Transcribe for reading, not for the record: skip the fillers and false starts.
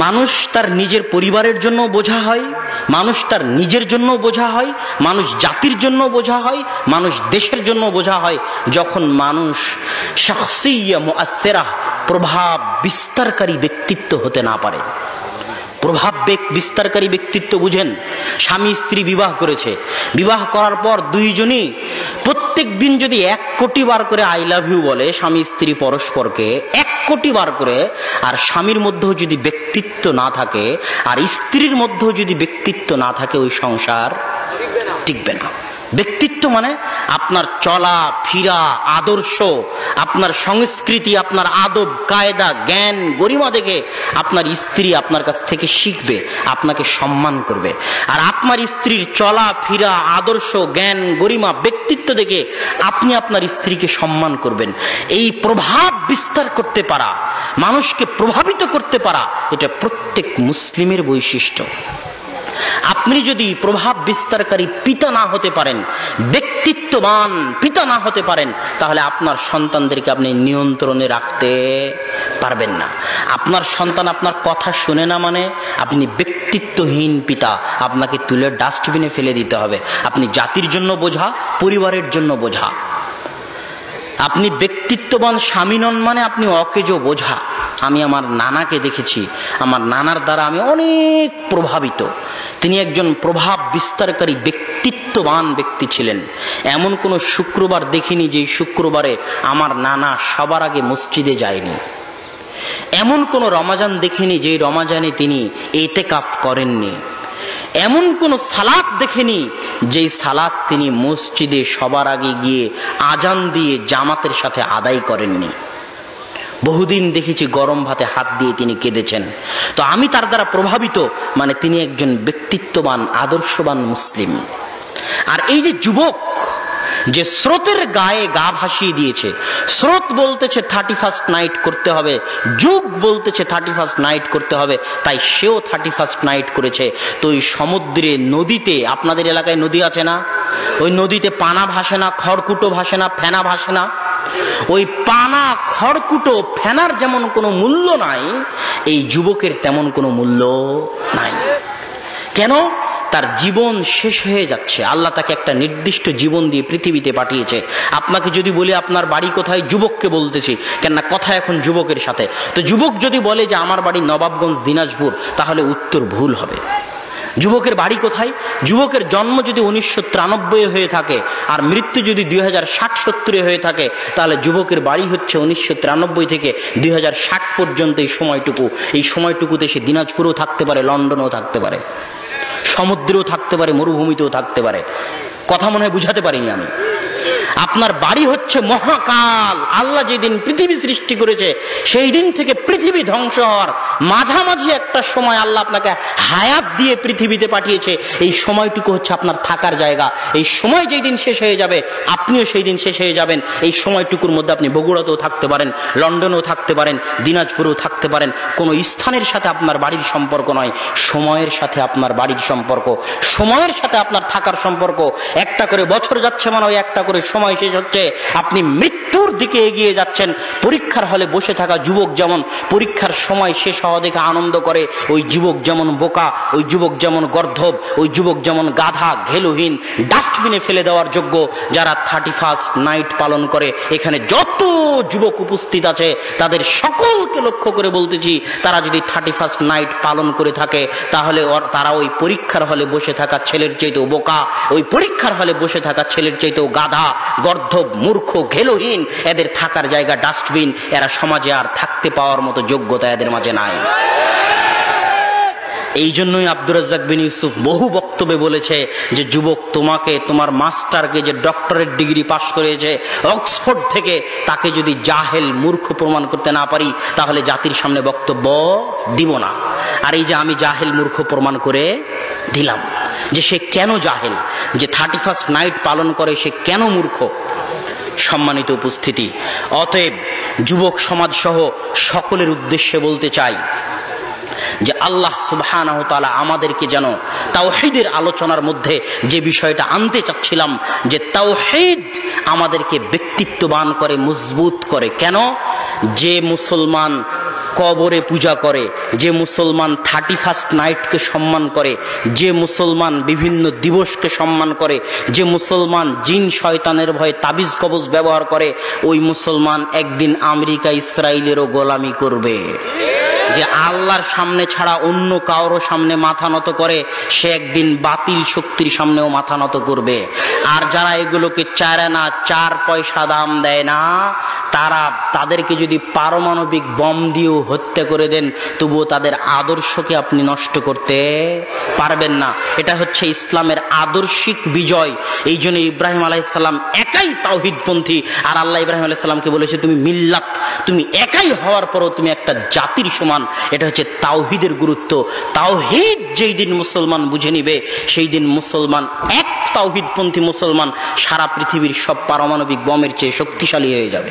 মানুষ তার নিজের পরিবারের জন্য বোঝা হয়, মানুষ তার নিজের জন্য বোঝা হয়, মানুষ জাতির জন্য বোঝা হয়, মানুষ দেশের জন্য বোঝা হয় যখন মানুষ শাখসিয়া মুআসসিরা, প্রভাব বিস্তারকারী ব্যক্তিত্ব হতে না পারে। প্রভাব বিস্তারকারী ব্যক্তিত্ব বুঝেন, স্বামী স্ত্রী বিবাহ করেছে, বিবাহ করার পর দুইজনই প্রত্যেক দিন যদি 1 কোটি বার করে আই লাভ ইউ বলে স্বামী স্ত্রী পরস্পরকে 1 কোটি বার করে, আর স্বামীর মধ্যেও যদি ব্যক্তিত্ব না থাকে আর স্ত্রীর মধ্যেও যদি ব্যক্তিত্ব না থাকে, ওই সংসার টিকবে না। ব্যক্তিত্ব মানে আপনার চলা ফিরা, আদর্শ, আপনার সংস্কৃতি, আপনার আদব কায়দা, জ্ঞান গরিমা দেখে আপনার স্ত্রী আপনার কাছ থেকে শিখবে, আপনাকে সম্মান করবে। আর আপনার স্ত্রীর চলা ফিরা, আদর্শ, জ্ঞান গরিমা, ব্যক্তিত্ব দেখে আপনি আপনার স্ত্রীকে সম্মান করবেন। এই প্রভাব বিস্তার করতে পারা, মানুষকে প্রভাবিত করতে পারা, এটা প্রত্যেক মুসলিমের বৈশিষ্ট্য। আপনি যদি প্রভাব বিস্তারকারী পিতা না হতে পারেন, ব্যক্তিত্ববান পিতা না হতে পারেন, তাহলে আপনার সন্তানদেরকে আপনি নিয়ন্ত্রণে রাখতে পারবেন না। আপনার সন্তান আপনার কথা শুনে না মানে আপনি ব্যক্তিত্বহীন পিতা, আপনাকে তুলে ডাস্টবিনে ফেলে দিতে হবে। আপনি জাতির জন্য বোঝা, পরিবারের জন্য বোঝা। আপনি ব্যক্তিত্ববান স্বামী নন মানে আপনি অকেজো বোঝা। আমি আমার নানাকে দেখেছি, আমার নানার দ্বারা আমি অনেক প্রভাবিত। তিনি একজন প্রভাব বিস্তারকারী ব্যক্তিত্ববান ব্যক্তি ছিলেন। এমন কোনো শুক্রবার দেখিনি যে শুক্রবারে আমার নানা সবার আগে মসজিদে যায়নি। এমন কোনো রমাজান দেখিনি যে রমাজানে তিনি ইতিকাফ করেননি। এমন কোন সালাত দেখেনি যে সালাত তিনি মসজিদে সবার আগে গিয়ে আজান দিয়ে জামাতের সাথে আদায় করেননি। বহুদিন দেখেছি গরম ভাতে হাত দিয়ে তিনি কেঁদেছেন। তো আমি তার দ্বারা প্রভাবিত, মানে তিনি একজন ব্যক্তিত্ববান আদর্শবান মুসলিম। আর এই যে যুবক যে স্রোতের গায়ে গা ভাসিয়ে দিয়েছে, স্রোত বলতেছে 31st নাইট করতে হবে, যুগ বলতেছে 31st নাইট করতে হবে, তাই সেও 31st নাইট করেছে। তো ওই সমুদ্রে নদীতে, আপনাদের এলাকায় নদী আছে না, ওই নদীতে পানা ভাসে না, খড়কুটো ভাসে না, ফেনা ভাসে না। ওই পানা খড়কুটো ফেনার যেমন কোনো মূল্য নাই, এই যুবকের তেমন কোনো মূল্য নাই। কেন? তার জীবন শেষ হয়ে যাচ্ছে। আল্লাহ তাকে একটা নির্দিষ্ট জীবন দিয়ে পৃথিবীতে পাঠিয়েছে। আপনাকে যদি বলি আপনার বাড়ি কোথায়, যুবককে বলতেছি, কেননা কথা এখন যুবকের সাথে। তো যুবক যদি বলে যে আমার বাড়ি নবাবগঞ্জ দিনাজপুর, তাহলে উত্তর ভুল হবে। যুবকের বাড়ি কোথায়? যুবকের জন্ম যদি 1993 হয়ে থাকে আর মৃত্যু যদি 2060-70 হয়ে থাকে, তাহলে যুবকের বাড়ি হচ্ছে 1993 থেকে 2060 পর্যন্ত। এই সময়টুকুতে সে দিনাজপুরেও থাকতে পারে, লন্ডনেও থাকতে পারে, সমুদ্রেও থাকতে পারে, মরুভূমিতেও থাকতে পারে। কথা মনে হয় বুঝাতে পারিনি আমি। আপনার বাড়ি হচ্ছে মহাকাল। আল্লাহ যেদিন পৃথিবী সৃষ্টি করেছে সেই দিন থেকে পৃথিবী ধ্বংস হওয়ার মাঝামাঝি একটা সময় আল্লাহ আপনাকে হায়াত দিয়ে পৃথিবীতে পাঠিয়েছে। এই সময়টুকু হচ্ছে আপনার থাকার জায়গা। এই সময় যেই দিন শেষ হয়ে যাবে, আপনিও সেই দিন শেষ হয়ে যাবেন। এই সময়টুকুর মধ্যে আপনি বগুড়াতেও থাকতে পারেন, লন্ডনেও থাকতে পারেন, দিনাজপুরেও থাকতে পারেন। কোনো স্থানের সাথে আপনার বাড়ির সম্পর্ক নয়, সময়ের সাথে আপনার বাড়ির সম্পর্ক, সময়ের সাথে আপনার থাকার সম্পর্ক। একটা করে বছর যাচ্ছে মানে ওই একটা করে সময় শেষ হচ্ছে। আপনি মৃত্যুর দিকে এগিয়ে যাচ্ছেন। পরীক্ষার হলে বসে থাকা যুবক যেমন পরীক্ষার সময় শেষ হওয়া দেখে আনন্দ করে, ওই যুবক যেমন বোকা, ওই যুবক যেমন গর্ধব, ওই যুবক যেমন গাধা, ঘেলুহীন, ডাস্টবিনে ফেলে দেওয়ার যোগ্য। যারা 31st নাইট পালন করে, এখানে যত যুবক উপস্থিত আছে তাদের সকলকে লক্ষ্য করে বলতেছি, তারা যদি 31st নাইট পালন করে থাকে, তাহলে তারা ওই পরীক্ষার হলে বসে থাকা ছেলের চাইতেও বোকা, ওই পরীক্ষার হলে বসে থাকা ছেলের চাইতেও গাধা, গর্ধব, মূর্খ, ঘেলুহীন। এদের থাকার জায়গা ডাস্টবিন। এরা সমাজে আর থাকতে পাওয়ার মতো যোগ্যতা এদের মাঝে নাই। এই জন্যই আব্দুর রাজ্জাক বিন ইউসুফ বহু বক্তব্যে বলেছে যে যুবক, তোমাকে তোমার মাস্টারকে যে ডক্টরেট ডিগ্রি পাশ করেছে অক্সফোর্ড থেকে, তাকে যদি জাহেল মূর্খ প্রমাণ করতে না পারি, তাহলে জাতির সামনে বক্তব্য দিব না। আর এই যে আমি জাহেল মূর্খ প্রমাণ করে দিলাম যে সে কেন জাহেল, যে 31st নাইট পালন করে সে কেন মূর্খ। সম্মানিত উপস্থিতি, অতএব যুবক সমাজ সহ সকলের উদ্দেশ্যে বলতে চাই যে আল্লাহ সুবহানাহু ওয়া তাআলা আমাদেরকে যেন তাওহীদের আলোচনার মধ্যে যে বিষয়টা আনতে চাচ্ছিলাম, যে তাওহীদ আমাদেরকে ব্যক্তিত্ববান করে, মজবুত করে। কেন? যে মুসলমান কবরে পূজা করে, যে মুসলমান 31st নাইটকে সম্মান করে, যে মুসলমান বিভিন্ন দিবসকে সম্মান করে, যে মুসলমান জিন শয়তানের ভয়ে তাবিজ কবজ ব্যবহার করে, ওই মুসলমান একদিন আমেরিকা ইসরায়েলেরও গোলামি করবে। যে আল্লাহর সামনে ছাড়া অন্য কারোর সামনে মাথা নত করে, সে একদিন বাতিল শক্তির সামনেও মাথা নত করবে। আর যারা এগুলোকে চায় না, 4 পয়সা দাম দেয় না, তাদেরকে যদি পারমাণবিক বম দিয়েও হত্যা করে দেন, তবুও তাদের আদর্শকে আপনি নষ্ট করতে পারবেন না। এটা হচ্ছে ইসলামের আদর্শিক বিজয়। এই জন্য ইব্রাহিম আলাইহিস সালাম একাই তাওহীদপন্থী, আর আল্লাহ ইব্রাহিম আলাইহিস সালামকে বলেছে তুমি মিল্লাত, তুমি একাই হওয়ার পরও তুমি একটা জাতির সমান। এটা হচ্ছে তাওহীদের গুরুত্ব। তাওহীদ যেই দিন মুসলমান বুঝে নিবে, সেই দিন মুসলমান, এক তাওহীদপন্থী মুসলমান সারা পৃথিবীর সব পারমাণবিক বমের চেয়ে শক্তিশালী হয়ে যাবে।